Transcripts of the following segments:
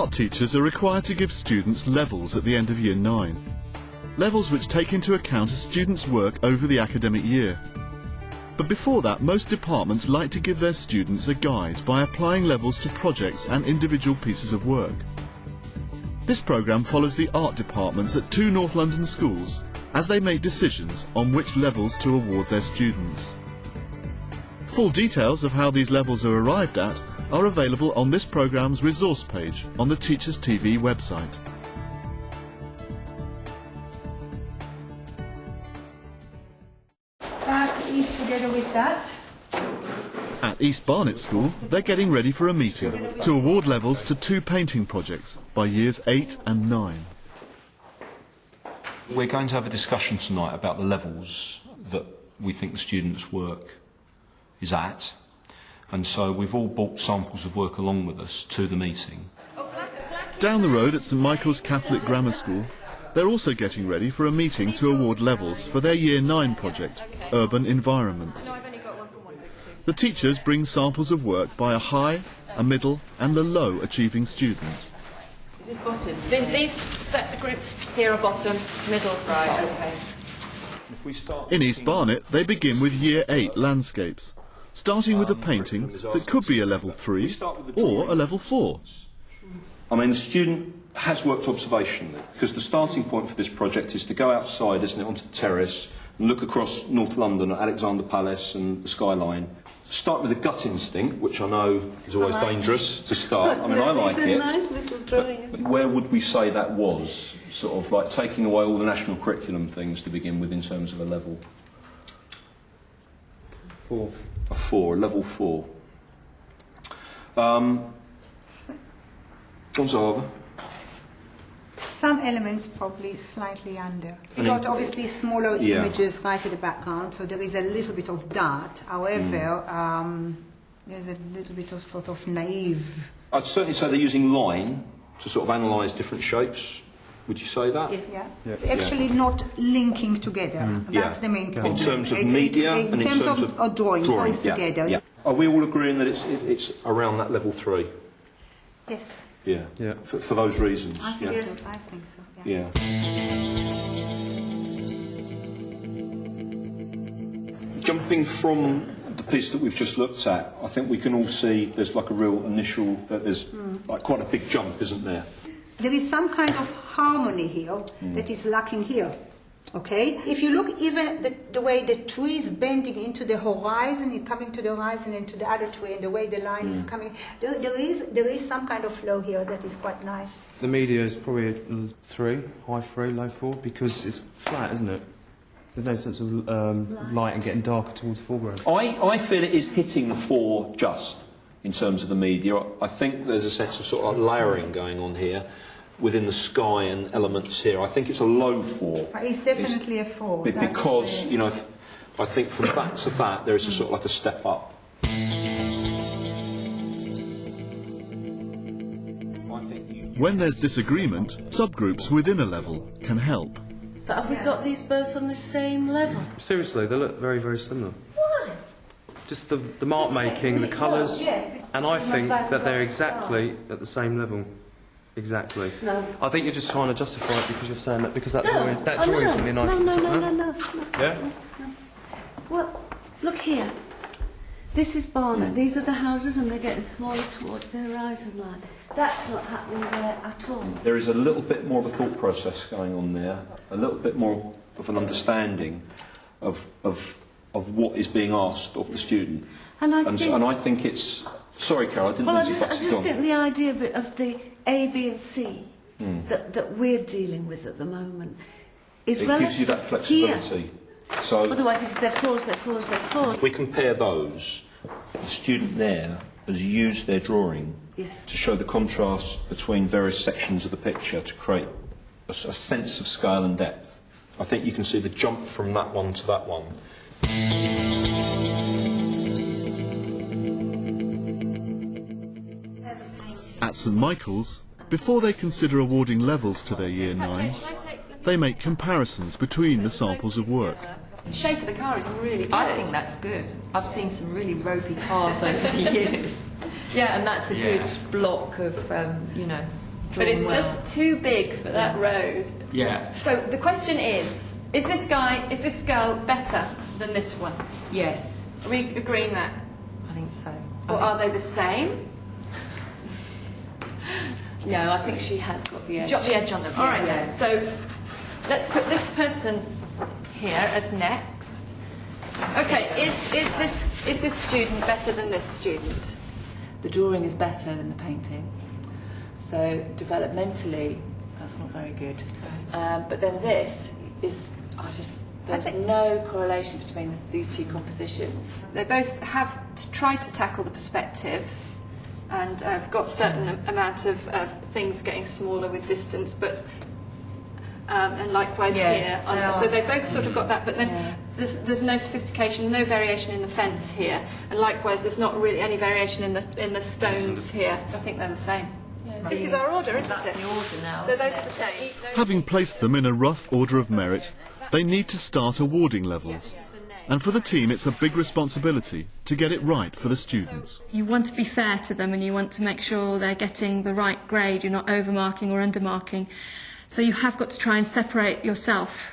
Art teachers are required to give students levels at the end of Year 9. Levels which take into account a student's work over the academic year. But before that, most departments like to give their students a guide by applying levels to projects and individual pieces of work. This programme follows the art departments at 2 North London schools as they make decisions on which levels to award their students. Full details of how these levels are arrived at are available on this programme's resource page on the Teachers TV website. That is together with that. At East Barnet School, they're getting ready for a meeting to award levels to 2 painting projects by Years 8 and 9. We're going to have a discussion tonight about the levels that we think the students' work is at, and so we've all brought samples of work along with us to the meeting. Down the road at St Michael's Catholic Grammar School, they're also getting ready for a meeting to award levels for their Year 9 project, Urban Environments. The teachers bring samples of work by a high, a middle and a low achieving student. Is this bottom? These set the groups here are bottom, middle, right, okay. In East Barnet, they begin with Year 8 landscapes, starting with a painting that could be a level 3 or a level 4. I mean, the student has worked observationally, because the starting point for this project is to go outside, isn't it, onto the terrace and look across North London at Alexander Palace and the skyline. Start with a gut instinct, which I know is always dangerous to start. I mean, I like it. It's a nice little drawing, isn't it? Where would we say that was? Sort of like taking away all the national curriculum things to begin with in terms of a level? 4. A 4, a level 4. Gonzalo? Some elements probably slightly under. We got obviously smaller images right at the background, so there is a little bit of that. However, there's a little bit of sort of naive. I'd certainly say they're using line to sort of analyse different shapes. Would you say that? Yes. Yeah. It's actually not linking together. That's the main problem. In terms of media and in terms of drawing goes together. Yeah. Are we all agreeing that it's around that level 3? Yes. Yeah. For those reasons. I think, yes, I think so. Yeah. Jumping from the piece that we've just looked at, I think we can all see there's like a real initial, there's like quite a big jump, isn't there? There is some kind of harmony here that is lacking here. Okay? If you look even the way the tree is bending into the horizon, and coming to the horizon and to the other tree, and the way the line is coming, there is some kind of flow here that is quite nice. The media is probably a 3, high 3, low 4, because it's flat, isn't it? There's no sense of light and getting darker towards the foreground. I feel it is hitting the 4 just in terms of the media. I think there's a sense of sort of like layering going on here within the sky and elements here. I think it's a low 4. It's definitely a 4. Because, you know, I think from that to that there is a sort of like a step up. When there's disagreement, subgroups within a level can help. But have we got these both on the same level? Seriously, they look very, very similar. Why? Just the mark making, the colours, and I think that they're exactly at the same level. Exactly. No. I think you're just trying to justify it because you're saying that because that drawing's really nice. No. Yeah? Well, look here. This is Barnet. These are the houses and they're getting smaller towards the horizon line. That's not happening there at all. There is a little bit more of a thought process going on there, a little bit more of an understanding of what is being asked of the student. And I think it's... Sorry, Carol, I didn't Well, want I to just think the idea of the A, B and C that we're dealing with at the moment is it gives you that flexibility. So otherwise, if they're 4s, they're 4s, they're 4s. if we compare those, the student there has used their drawing to show the contrast between various sections of the picture to create a sense of scale and depth. I think you can see the jump from that one to that one. At St Michael's, before they consider awarding levels to their Year 9s, they make comparisons between the samples of work. The shape of the car is really good. I think that's good. I've seen some really ropey cars over the years. Yeah, and that's a good block of, you know, But it's just too big for that road. Yeah. So the question is this girl better than this one? Yes, Are we agreeing that? I think so. Or are they the same? No, I think she has got the edge. Got the edge on them. All right Yeah. then. So let's put this person here as next. Okay, is this student better than this student? The drawing is better than the painting. So developmentally, that's not very good. But then this is, there's no correlation between these two compositions. They both have tried to tackle the perspective and have got a certain amount of things getting smaller with distance, but and likewise Yes, here. they are. So they both sort of got that, but then there's no sophistication, no variation in the fence here, and likewise there's not really any variation in the stones here. I think they're the same. This is our order, isn't That's it? the order now. So those are the same. Having placed them in a rough order of merit, they need to start awarding levels. And for the team, it's a big responsibility to get it right for the students. You want to be fair to them and you want to make sure they're getting the right grade, you're not overmarking or undermarking. So you have got to try and separate yourself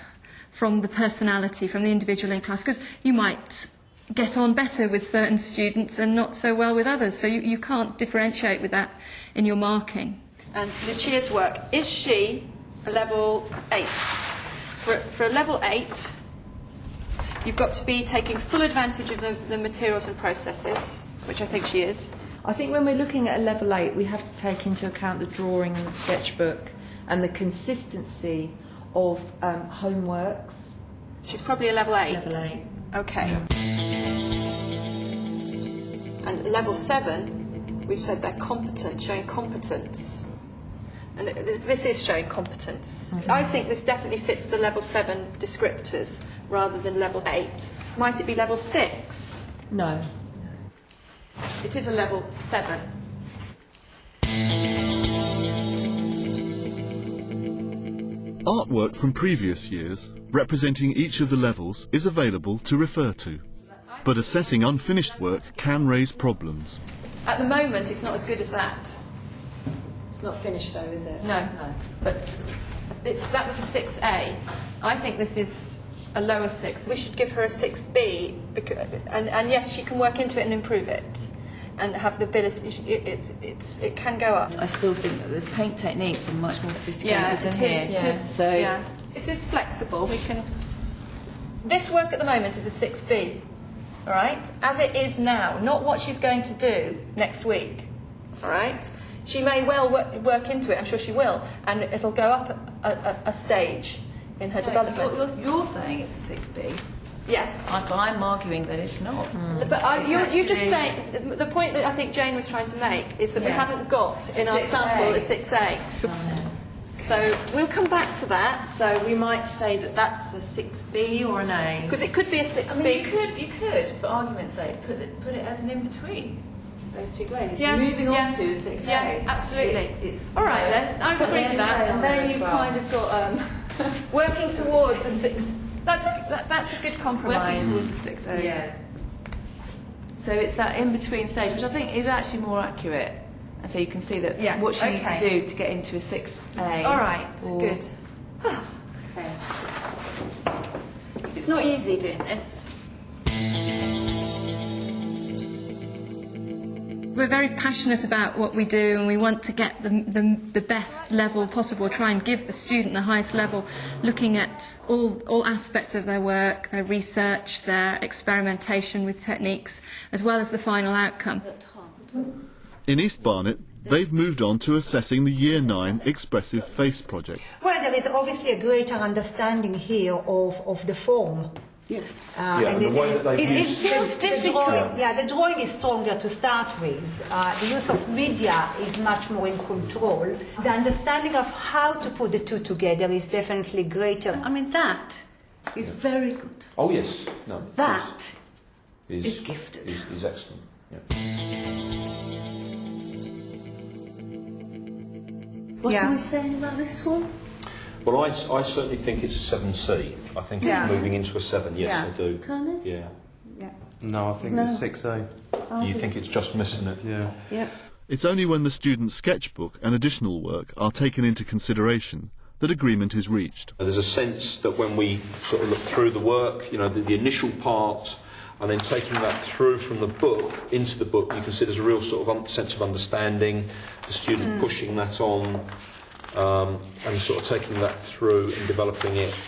from the personality, from the individual in class, because you might get on better with certain students and not so well with others. So you can't differentiate with that in your marking. And Lucia's work, is she a level 8? For a level 8, you've got to be taking full advantage of the materials and processes, which I think she is. I think when we're looking at a level 8, we have to take into account the drawing and the sketchbook and the consistency of homeworks. She's probably a level 8. Level 8. Okay. And level 7, we've said they're competent, showing competence. And this is showing competence. I think this definitely fits the level 7 descriptors rather than level 8. Might it be level 6? No. It is a level 7. Artwork from previous years, representing each of the levels, is available to refer to. But assessing unfinished work can raise problems. At the moment, it's not as good as that. It's not finished though, is it? No. But that was a 6A. I think this is a lower 6. We should give her a 6B, and yes, she can work into it and improve it, and have the ability. It can go up. I still think that the paint techniques are much more sophisticated than here. It is. So Yeah. This is flexible. We can. This work at the moment is a 6B, all right? As it is now, not what she's going to do next week, all right? She may well work into it. I'm sure she will, and it'll go up a stage in her development. You're saying it's a 6B. Yes. I'm arguing that it's not. But you just actually- say the point that I think Jane was trying to make is that we Yeah. haven't got in our 6A. sample a 6A. So we'll come back to that. So we might say that that's a 6B or an A. Because it could be a 6B. I mean, you could, for argument's sake, put it as an in-between, those two grades. Yeah, Moving yeah. on to a 6A. Yeah, absolutely. It's All right then, I agree with that. And then you've kind of got Working towards a 6. That's a good compromise. working towards a 6A. Yeah. So it's that in-between stage, which I think is actually more accurate. And so you can see that Yeah, what she needs to okay. do to get into a 6A. All right, or- good. Okay. It's not easy doing this. We're very passionate about what we do and we want to get the best level possible, try and give the student the highest level, looking at all aspects of their work, their research, their experimentation with techniques, as well as the final outcome. In East Barnet, they've moved on to assessing the Year 9 Expressive Face project. Well, there is obviously a greater understanding here of the form. Yes. And the way that they've It used... feels difficult. The drawing is stronger to start with. The use of media is much more in control. The understanding of how to put the two together is definitely greater. I mean, that is very good. Oh, yes. No, of course. That is is gifted. Is excellent. Yeah. What Yeah. are we saying about this one? Well, I certainly think it's a 7C. I think Yeah. it's moving into a 7. Yes, Yeah. I do. Can Yeah. No, I think it's 6A. You think it's just missing it? Yeah. Yeah. It's only when the student's sketchbook and additional work are taken into consideration that agreement is reached. There's a sense that when we sort of look through the work, you know, the initial part, and then taking that through from the book into the book, you can see there's a real sort of sense of understanding, the student pushing that on, and sort of taking that through and developing it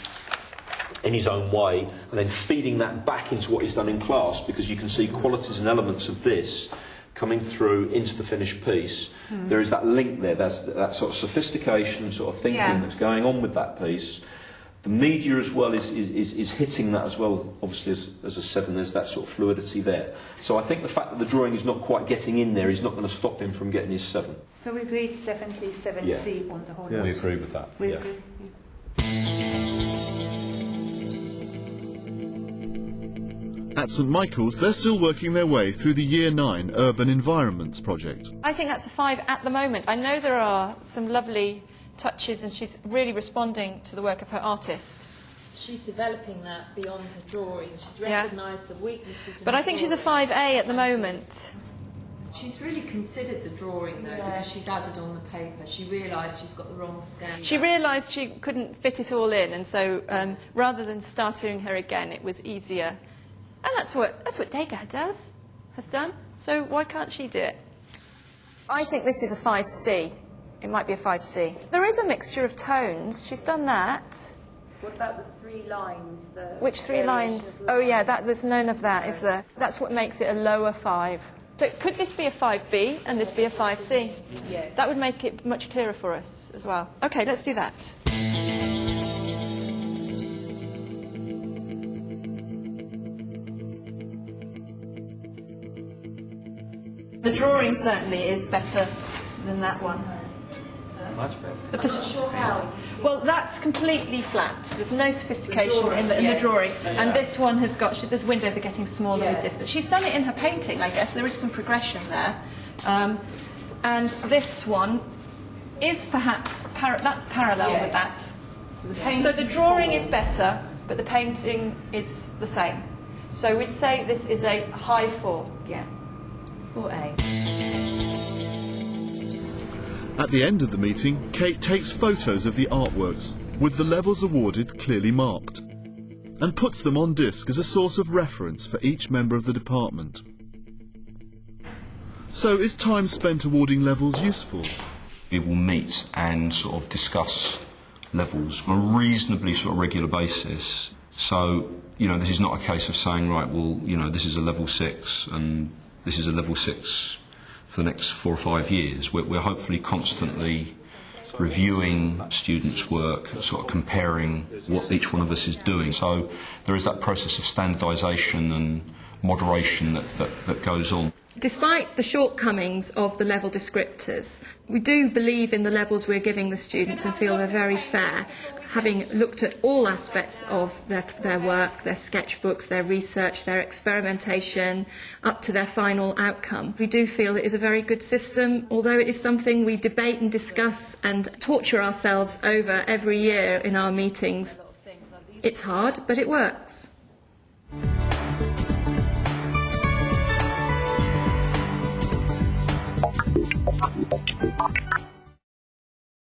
in his own way, and then feeding that back into what he's done in class, because you can see qualities and elements of this coming through into the finished piece. There is that link there, there's that sort of sophistication, sort of thinking that's going on with that piece. The media as well is hitting that as well, obviously as a 7, there's that sort of fluidity there. So I think the fact that the drawing is not quite getting in there is not going to stop him from getting his 7. So we agree it's definitely 7C on the whole. Yeah. We agree with that. We agree. At St Michael's, they're still working their way through the Year 9 Urban Environments project. I think that's a 5 at the moment. I know there are some lovely touches and she's really responding to the work of her artist. She's developing that beyond her drawing. She's Yeah. recognised the weaknesses. But I think she's a 5A at the moment. She's really considered the drawing though, because she's added on the paper. She realised she's got the wrong scale. She realised she couldn't fit it all in, and so rather than starting her again, it was easier. And that's what Degas has done. So why can't she do it? I think this is a 5C. It might be a 5C. There is a mixture of tones. She's done that. What about the 3 lines? Which 3 lines? Oh yeah, there's none of that, is there? That's what makes it a lower 5. So could this be a 5B and this be a 5C? Yes. That would make it much clearer for us as well. Okay, let's do that. The drawing certainly is better than that one. Much better. The well, that's completely flat. There's no sophistication in the drawing. And this one has got, the windows are getting smaller with distance. She's done it in her painting, I guess. There is some progression there. And this one is perhaps, that's parallel with that. So the drawing is better, but the painting is the same. So we'd say this is a high 4. Yeah. 4A. At the end of the meeting, Kate takes photos of the artworks, with the levels awarded clearly marked, and puts them on disc as a source of reference for each member of the department. So is time spent awarding levels useful? We will meet and sort of discuss levels on a reasonably sort of regular basis. So, you know, this is not a case of saying, right, well, you know, this is a level 6 and this is a level 6 for the next 4 or 5 years. We're hopefully constantly reviewing students' work, sort of comparing what each one of us is doing. So there is that process of standardisation and moderation that goes on. Despite the shortcomings of the level descriptors, we do believe in the levels we're giving the students and feel they're very fair. Having looked at all aspects of their work, their sketchbooks, their research, their experimentation, up to their final outcome, we do feel it is a very good system, although it is something we debate and discuss and torture ourselves over every year in our meetings. It's hard, but it works.